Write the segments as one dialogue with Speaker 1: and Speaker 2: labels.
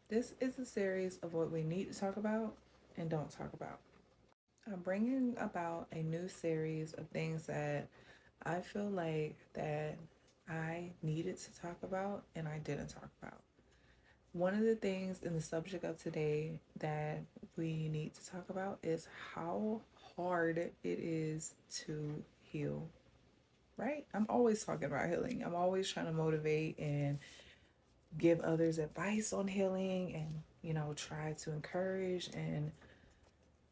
Speaker 1: This is a series of what we need to talk about and don't talk about. I'm bringing about a new series of things that I feel like that I needed to talk about and I didn't talk about. One of the things in the subject of today that we need to talk about is how hard it is to heal, right? I'm always talking about healing. I'm always trying to motivate and give others advice on healing and, try to encourage. And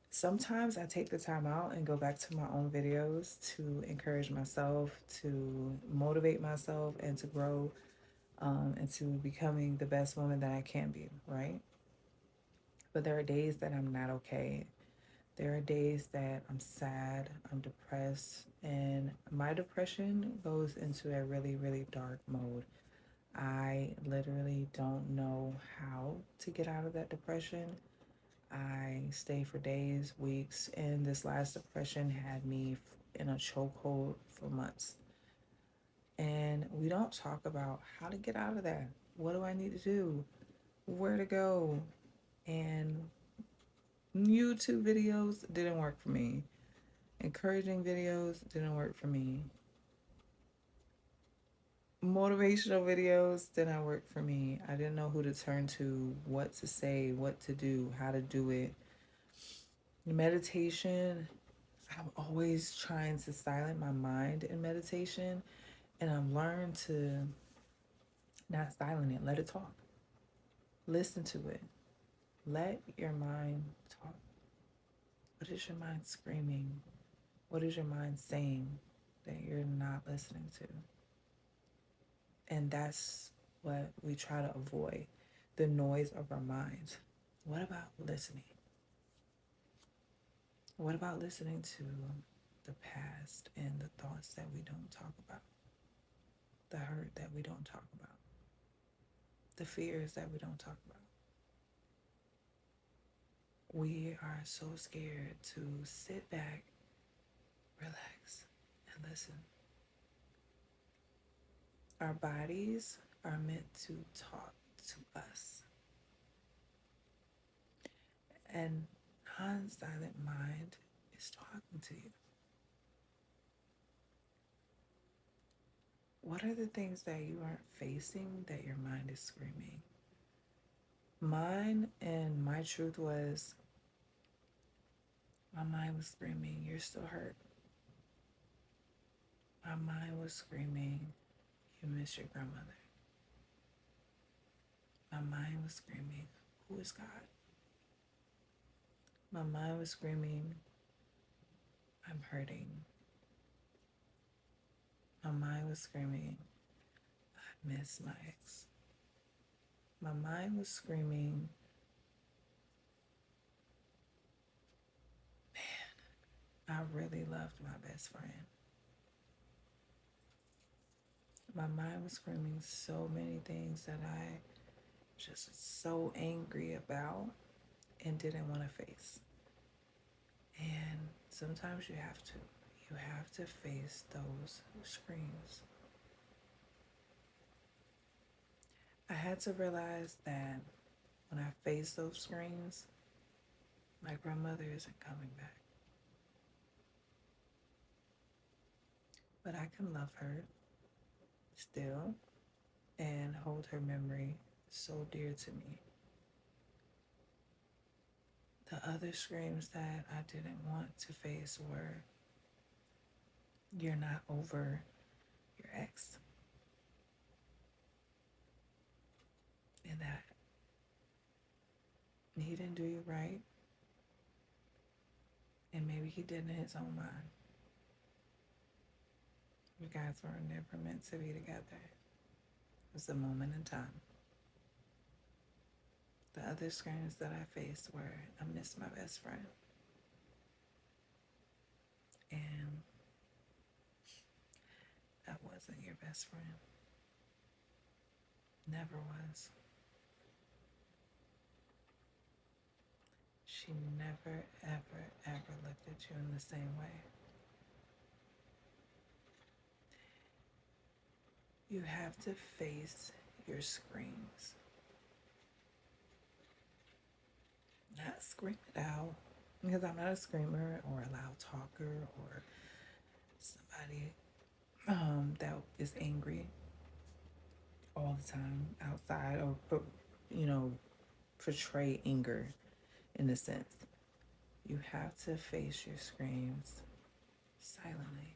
Speaker 1: sometimes I take the time out and go back to my own videos to encourage myself, to motivate myself, and to grow into becoming the best woman that I can be, right? But there are days that I'm not okay. There are days that I'm sad, I'm depressed, and my depression goes into a really, really dark mode. I literally don't know how to get out of that depression. I stay for days, weeks, and this last depression had me in a chokehold for months. And we don't talk about how to get out of that. What do I need to do? Where to go? And YouTube videos didn't work for me. Encouraging videos didn't work for me. Motivational videos didn't work for me. I didn't know who to turn to, what to say, what to do, how to do it. Meditation, I'm always trying to silence my mind in meditation, and I've learned to not silence it, let it talk. Listen to it. Let your mind talk. What is your mind screaming? What is your mind saying that you're not listening to? And that's what we try to avoid, the noise of our minds. What about listening? What about listening to the past and the thoughts that we don't talk about, the hurt that we don't talk about, the fears that we don't talk about? We are so scared to sit back, relax, and listen. Our bodies are meant to talk to us, and non-silent mind is talking to you. What are the things that you aren't facing that your mind is screaming? Mine and my truth was, my mind was screaming, you're still hurt. My mind was screaming, you miss your grandmother. My mind was screaming, who is God? My mind was screaming, I'm hurting. My mind was screaming, I miss my ex. My mind was screaming, I really loved my best friend. My mind was screaming so many things that I just was so angry about and didn't want to face. And sometimes you have to. You have to face those screams. I had to realize that when I face those screams, my grandmother isn't coming back. But I can love her still and hold her memory so dear to me. The other screams that I didn't want to face were, you're not over your ex. And that he didn't do you right. And maybe he did in his own mind. You guys were never meant to be together. It was a moment in time. The other screams that I faced were, I miss my best friend. And that wasn't your best friend. Never was. She never, ever, ever looked at you in the same way. You have to face your screams. scream it out because I'm not a screamer or a loud talker or somebody that is angry all the time outside or you know portray anger in a sense. You have to face your screams silently.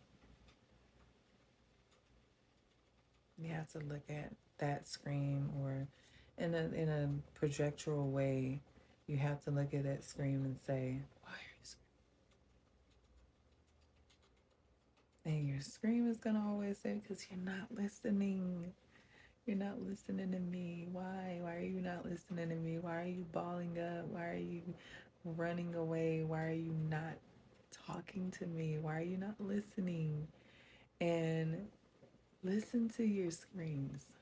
Speaker 1: You have to look at that scream or in a projectural way. You have to look at that scream and say, "Why are you screaming?" And your scream is gonna always say, "Because you're not listening. You're not listening to me. Why? Why are you not listening to me? Why are you balling up? Why are you running away? Why are you not talking to me? Why are you not listening?" And listen to your screams.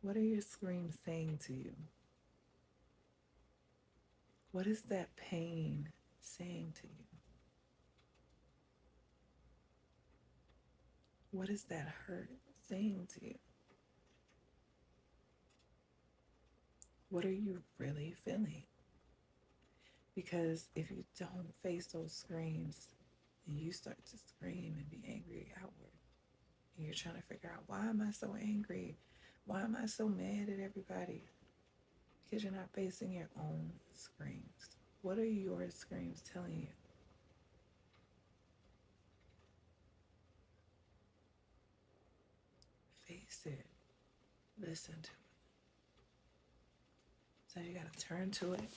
Speaker 1: What are your screams saying to you? What is that pain saying to you? What is that hurt saying to you? What are you really feeling? Because if you don't face those screams and you start to scream and be angry outward, and you're trying to figure out, why am I so angry? Why am I so mad at everybody? Because you're not facing your own screams. What are your screams telling you? Face it. Listen to it. So you gotta turn to it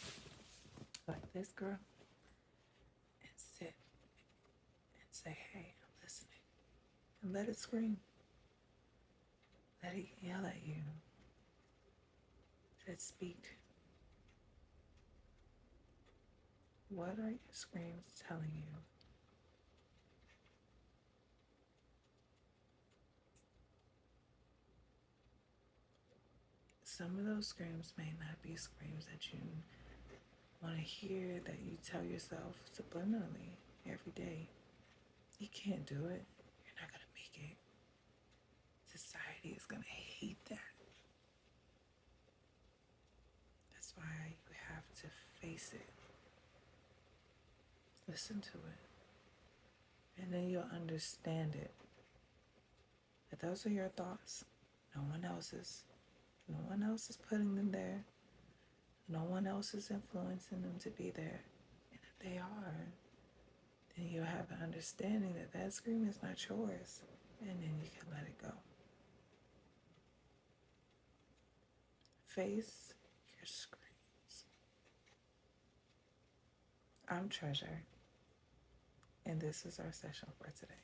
Speaker 1: like this, girl, and sit and say, "Hey, I'm listening." And let it scream. Let it yell at you. Let it speak. What are your screams telling you? Some of those screams may not be screams that you want to hear, that you tell yourself subliminally every day. You can't do it. You're not going to make it. Society is going to hate that. That's why you have to face it. Listen to it. And then you'll understand it. That those are your thoughts. No one else's. No one else is putting them there. No one else is influencing them to be there. And if they are, then you'll have an understanding that that scream is not yours. And then you can let it go. Face your screams. I'm Treasure, and this is our session for today.